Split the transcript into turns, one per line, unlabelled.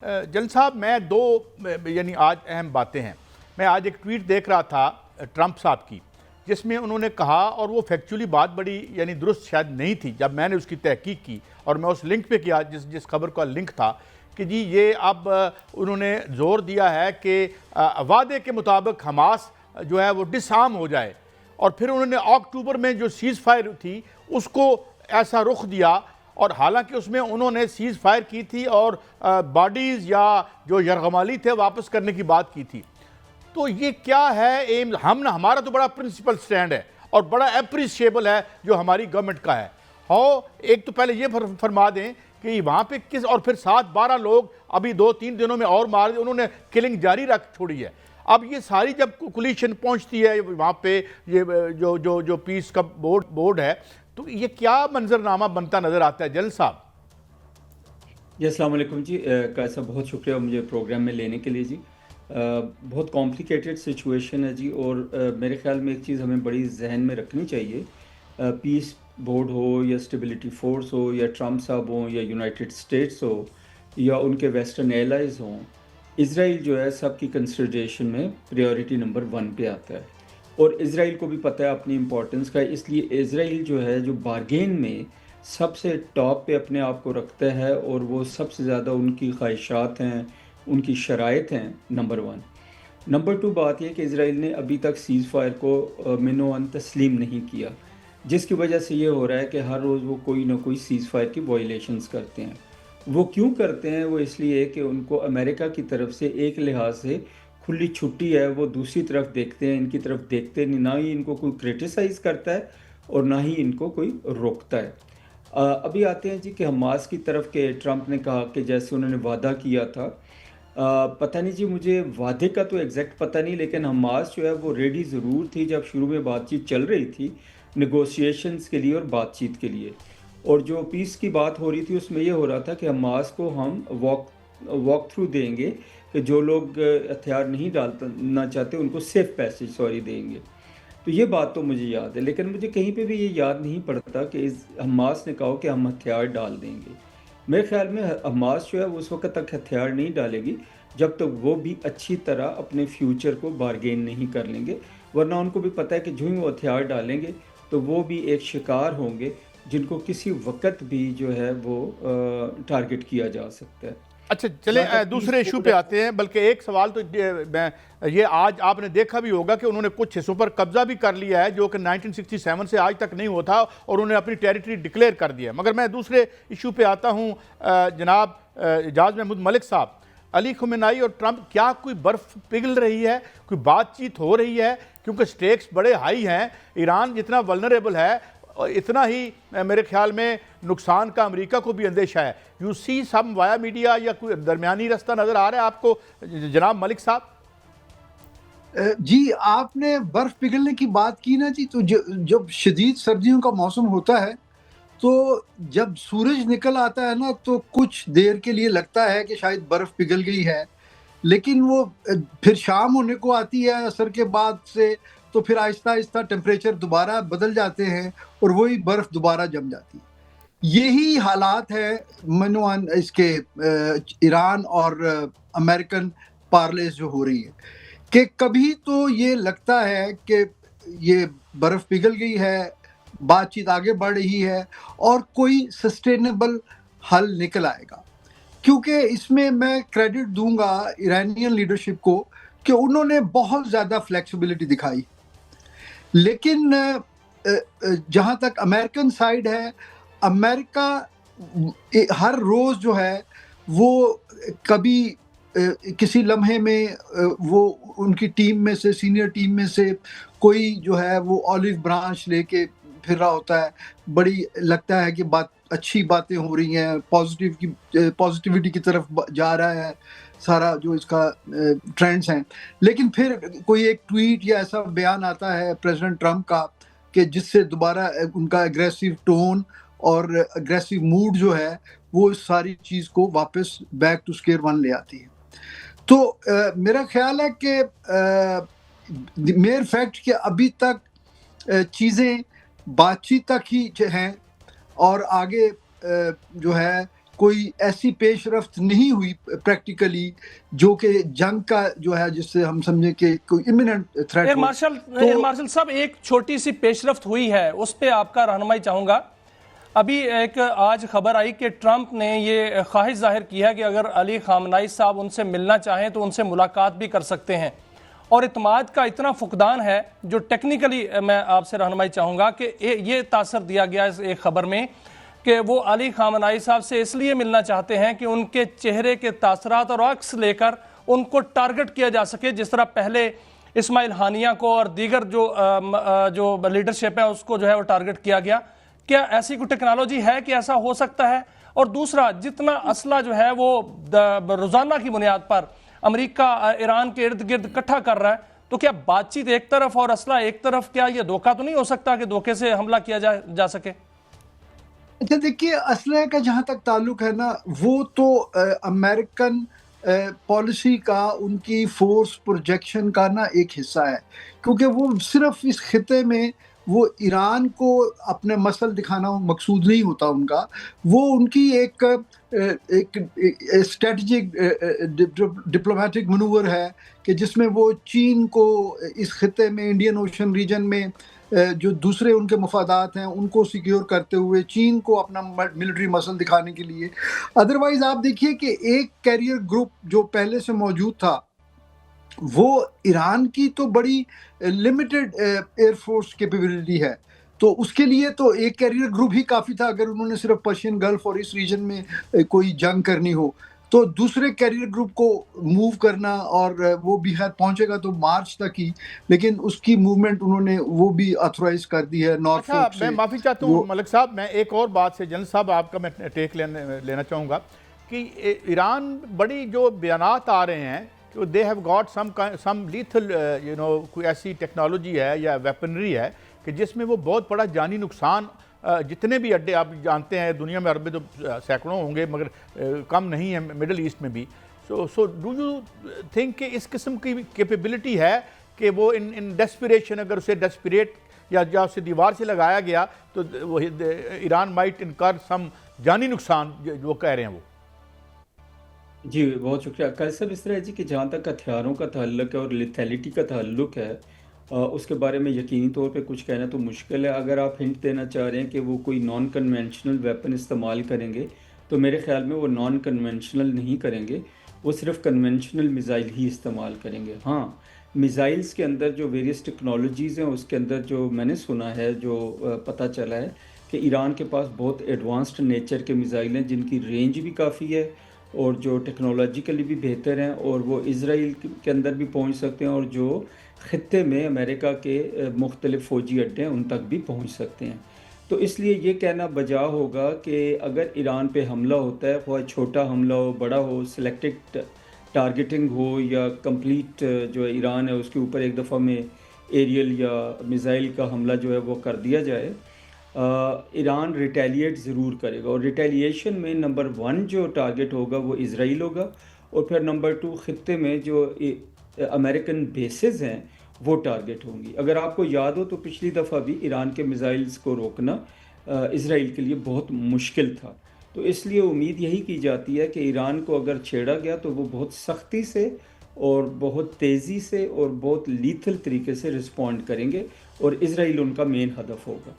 جل صاحب میں دو یعنی آج اہم باتیں ہیں. میں آج ایک ٹویٹ دیکھ رہا تھا ٹرمپ صاحب کی، جس میں انہوں نے کہا، اور وہ فیکچولی بات بڑی یعنی درست شاید نہیں تھی جب میں نے اس کی تحقیق کی اور میں اس لنک پہ کیا جس خبر کا لنک تھا کہ جی یہ اب انہوں نے زور دیا ہے کہ وعدے کے مطابق حماس جو ہے وہ ڈس آرم ہو جائے، اور پھر انہوں نے اکتوبر میں جو سیز فائر تھی اس کو ایسا رخ دیا، اور حالانکہ اس میں انہوں نے سیز فائر کی تھی اور باڈیز یا جو یرغمالی تھے واپس کرنے کی بات کی تھی. تو یہ کیا ہے ایم؟ ہمارا تو بڑا پرنسپل سٹینڈ ہے اور بڑا اپریشیبل ہے جو ہماری گورنمنٹ کا ہے. ایک تو پہلے یہ فرما دیں کہ وہاں پہ کس، اور پھر 7-12 لوگ ابھی 2-3 دنوں میں اور مار انہوں نے کلنگ جاری رکھ چھوڑی ہے. اب یہ ساری جب کولیشن پہنچتی ہے وہاں پہ، یہ جو پیس کا بورڈ ہے، تو یہ کیا منظرنامہ بنتا نظر آتا ہے جل صاحب؟
جی السلام علیکم جی. قائد صاحب بہت شکریہ مجھے پروگرام میں لینے کے لیے جی. بہت کمپلیکیٹڈ سچویشن ہے جی، اور میرے خیال میں ایک چیز ہمیں بڑی ذہن میں رکھنی چاہیے. پیس بورڈ ہو یا اسٹیبلٹی فورس ہو یا ٹرمپ صاحب ہوں یا یونائٹڈ اسٹیٹس ہو یا ان کے ویسٹرن ایلائز ہوں، اسرائیل جو ہے سب کی کنسیڈریشن میں پریورٹی نمبر 1 پہ آتا ہے، اور اسرائیل کو بھی پتہ ہے اپنی امپورٹنس کا. اس لیے اسرائیل جو ہے جو بارگین میں سب سے ٹاپ پہ اپنے آپ کو رکھتا ہے، اور وہ سب سے زیادہ ان کی خواہشات ہیں، ان کی شرائط ہیں نمبر 1. نمبر 2 بات یہ کہ اسرائیل نے ابھی تک سیز فائر کو منوان تسلیم نہیں کیا، جس کی وجہ سے یہ ہو رہا ہے کہ ہر روز وہ کوئی نہ کوئی سیز فائر کی وائلیشنز کرتے ہیں. وہ کیوں کرتے ہیں؟ وہ اس لیے کہ ان کو امریکہ کی طرف سے ایک لحاظ سے کھلی چھٹی ہے، وہ دوسری طرف دیکھتے ہیں، ان کی طرف دیکھتے نہیں، نہ ہی ان کو کوئی کرٹیسائز کرتا ہے اور نہ ہی ان کو کوئی روکتا ہے. ابھی آتے ہیں جی کہ حماس کی طرف کے ٹرمپ نے کہا کہ جیسے انہوں نے وعدہ کیا تھا، پتہ نہیں جی مجھے وعدے کا تو ایگزیکٹ پتہ نہیں، لیکن حماس جو ہے وہ ریڈی ضرور تھی جب شروع میں بات چیت چل رہی تھی نیگوشیشنز کے لیے اور بات چیت کے لیے. اور جو پیس کی بات ہو رہی تھی اس میں یہ ہو رہا تھا کہ حماس کو ہم واک تھرو دیں گے، کہ جو لوگ ہتھیار نہیں ڈالنا چاہتے ان کو سیف پیسج دیں گے. تو یہ بات تو مجھے یاد ہے، لیکن مجھے کہیں پہ بھی یہ یاد نہیں پڑتا کہ حماس نے کہا کہ ہم ہتھیار ڈال دیں گے. میرے خیال میں حماس جو ہے وہ اس وقت تک ہتھیار نہیں ڈالے گی جب تک وہ بھی اچھی طرح اپنے فیوچر کو بارگین نہیں کر لیں گے، ورنہ ان کو بھی پتہ ہے کہ جو ہی وہ ہتھیار ڈالیں گے تو وہ بھی ایک شکار ہوں گے جن کو کسی وقت بھی جو ہے وہ ٹارگٹ کیا جا سکتا ہے.
اچھا چلیں دوسرے ایشو پہ آتے ہیں. بلکہ ایک سوال تو یہ آج آپ نے دیکھا بھی ہوگا کہ انہوں نے کچھ حصوں پر قبضہ بھی کر لیا ہے جو کہ 1967 سے آج تک نہیں ہوا تھا، اور انہوں نے اپنی ٹیریٹری ڈکلیئر کر دیا ہے. مگر میں دوسرے ایشو پہ آتا ہوں. جناب اعجاز محمود ملک صاحب، علی خامنہئی اور ٹرمپ، کیا کوئی برف پگھل رہی ہے؟ کوئی بات چیت ہو رہی ہے؟ کیونکہ سٹیکس بڑے ہائی ہیں. ایران جتنا ولنریبل ہے اتنا ہی میرے خیال میں نقصان کا امریکہ کو بھی اندیشہ ہے. یو سی سم وایا میڈیا یا کوئی درمیانی رستہ نظر آ رہا ہے آپ کو جناب ملک صاحب؟
جی آپ نے برف پگھلنے کی بات کی نا جی، تو جب شدید سردیوں کا موسم ہوتا ہے تو جب سورج نکل آتا ہے نا تو کچھ دیر کے لیے لگتا ہے کہ شاید برف پگھل گئی ہے، لیکن وہ پھر شام ہونے کو آتی ہے عصر کے بعد سے، تو پھر آہستہ آہستہ ٹیمپریچر دوبارہ بدل جاتے ہیں اور وہی برف دوبارہ جم جاتی ہے. یہی حالات ہے منوان اس کے ایران اور امریکن پارلیز جو ہو رہی ہے، کہ کبھی تو یہ لگتا ہے کہ یہ برف پگھل گئی ہے، بات چیت آگے بڑھ رہی ہے اور کوئی سسٹینیبل حل نکل آئے گا. کیونکہ اس میں میں کریڈٹ دوں گا ایرانین لیڈرشپ کو کہ انہوں نے بہت زیادہ فلیکسیبلٹی دکھائی، لیکن جہاں تک امریکن سائیڈ ہے، امریکہ ہر روز جو ہے وہ کبھی کسی لمحے میں وہ ان کی ٹیم میں سے، سینئر ٹیم میں سے کوئی جو ہے وہ اولیو برانچ لے کے پھر رہا ہوتا ہے. بڑی لگتا ہے کہ اچھی باتیں ہو رہی ہیں، پازیٹیوٹی کی طرف جا رہا ہے سارا جو اس کا ٹرینڈز ہیں، لیکن پھر کوئی ایک ٹویٹ یا ایسا بیان آتا ہے پریزیڈنٹ ٹرمپ کا کہ جس سے دوبارہ ان کا اگریسو ٹون اور اگریسو موڈ جو ہے وہ اس ساری چیز کو واپس بیک ٹو اسکوئر ون لے آتی ہے. تو میرا خیال ہے کہ میئر فیکٹ کہ ابھی تک چیزیں بات چیت تک ہی ہیں، اور آگے جو ہے کوئی ایسی پیش رفت نہیں ہوئی پریکٹیکلی جو کہ جنگ کا جو ہے جس سے ہم سمجھیں کہ کوئی امیوننٹ تھریٹ
ایئر
ہو.
مارشل صاحب ایک چھوٹی سی پیش رفت ہوئی ہے، اس پہ آپ کا رہنمائی چاہوں گا. ابھی ایک آج خبر آئی کہ ٹرمپ نے یہ خواہش ظاہر کی ہے کہ اگر علی خامنہئی صاحب ان سے ملنا چاہیں تو ان سے ملاقات بھی کر سکتے ہیں، اور اعتماد کا اتنا فقدان ہے جو ٹیکنیکلی میں آپ سے رہنمائی چاہوں گا کہ یہ تاثر دیا گیا اس ایک خبر میں کہ وہ علی خامنہئی صاحب سے اس لیے ملنا چاہتے ہیں کہ ان کے چہرے کے تاثرات اور عکس لے کر ان کو ٹارگٹ کیا جا سکے، جس طرح پہلے اسماعیل ہانیہ کو اور دیگر جو لیڈرشپ ہے اس کو جو ہے وہ ٹارگٹ کیا گیا. کیا ایسی کوئی ٹیکنالوجی ہے کہ ایسا ہو سکتا ہے؟ اور دوسرا، جتنا اسلحہ جو ہے وہ روزانہ کی بنیاد پر امریکہ ایران کے ارد گرد اکٹھا کر رہا ہے، تو کیا بات چیت ایک طرف اور اسلحہ ایک طرف، کیا یہ دھوکہ تو نہیں ہو سکتا کہ دھوکے سے حملہ کیا جا سکے؟
اچھا دیکھیے، اسلحے کا جہاں تک تعلق ہے نا، وہ تو امریکن پالیسی کا، ان کی فورس پروجیکشن کا نا ایک حصہ ہے، کیونکہ وہ صرف اس خطے میں وہ ایران کو اپنے مسل دکھانا مقصود نہیں ہوتا ان کا، وہ ان کی ایک اسٹریٹجک ڈپلومیٹک منور ہے کہ جس میں وہ چین کو اس خطے میں، انڈین اوشن ریجن میں جو دوسرے ان کے مفادات ہیں ان کو سیکیور کرتے ہوئے چین کو اپنا ملٹری مسل دکھانے کے لیے. ادروائز آپ دیکھیے کہ ایک کیریئر گروپ جو پہلے سے موجود تھا، وہ ایران کی تو بڑی لمیٹڈ ایئر فورس کیپیبلٹی ہے، تو اس کے لیے تو ایک کیریئر گروپ ہی کافی تھا اگر انہوں نے صرف پرشین گلف اور اس ریجن میں کوئی جنگ کرنی ہو. تو دوسرے کیریئر گروپ کو موو کرنا، اور وہ بھی خیر پہنچے گا تو مارچ تک ہی، لیکن اس کی موومنٹ انہوں نے وہ بھی آتھورائز کر دی ہے نارتھ فورک سے.
میں معافی چاہتا ہوں ملک صاحب، میں ایک اور بات سے جنرل صاحب آپ کا میں ٹیک لینا چاہوں گا کہ ایران بڑی جو بیانات آ رہے ہیں کہ they have got some lethal کوئی ایسی ٹیکنالوجی ہے یا ویپنری ہے کہ جس میں وہ بہت بڑا جانی نقصان، جتنے بھی اڈے آپ جانتے ہیں دنیا میں، عرب میں تو سینکڑوں ہوں گے مگر کم نہیں ہیں مڈل ایسٹ میں بھی. سو ڈو یو تھنک کہ اس قسم کی کیپیبلٹی ہے کہ وہ ان ڈیسپریشن، اگر اسے ڈیسپریٹ یا اسے دیوار سے لگایا گیا تو ایران مائٹ انکر سم جانی نقصان جو کہہ رہے ہیں وہ؟
جی بہت شکریہ قائد صاحب. اس طرح ہے جی کہ جہاں تک ہتھیاروں کا تعلق ہے اور لیتھیلٹی کا تعلق ہے، اس کے بارے میں یقینی طور پہ کچھ کہنا تو مشکل ہے. اگر آپ ہنٹ دینا چاہ رہے ہیں کہ وہ کوئی نان کنونشنل ویپن استعمال کریں گے تو میرے خیال میں وہ نان کنونشنل نہیں کریں گے، وہ صرف کنونشنل میزائل ہی استعمال کریں گے. ہاں، میزائلز کے اندر جو ویریس ٹیکنالوجیز ہیں، اس کے اندر جو میں نے سنا ہے، جو پتہ چلا ہے کہ ایران کے پاس بہت ایڈوانسڈ نیچر کے میزائل ہیں جن کی رینج بھی کافی ہے اور جو ٹیکنالوجیکلی بھی بہتر ہیں، اور وہ اسرائیل کے اندر بھی پہنچ سکتے ہیں، اور جو خطے میں امریکہ کے مختلف فوجی اڈے ہیں ان تک بھی پہنچ سکتے ہیں. تو اس لیے یہ کہنا بجا ہوگا کہ اگر ایران پہ حملہ ہوتا ہے، خواہ چھوٹا حملہ ہو، بڑا ہو، سلیکٹڈ ٹارگیٹنگ ہو یا کمپلیٹ جو ایران ہے اس کے اوپر ایک دفعہ میں ایریل یا میزائل کا حملہ جو ہے وہ کر دیا جائے، ایران ریٹیلیٹ ضرور کرے گا. اور ریٹیلیشن میں نمبر 1 جو ٹارگٹ ہوگا وہ اسرائیل ہوگا، اور پھر نمبر 2 خطے میں جو امریکن بیسز ہیں وہ ٹارگٹ ہوں گی. اگر آپ کو یاد ہو تو پچھلی دفعہ بھی ایران کے میزائلز کو روکنا اسرائیل کے لیے بہت مشکل تھا. تو اس لیے امید یہی کی جاتی ہے کہ ایران کو اگر چھیڑا گیا تو وہ بہت سختی سے اور بہت تیزی سے اور بہت لیتھل طریقے سے رسپونڈ کریں گے، اور اسرائیل ان کا مین ہدف ہوگا.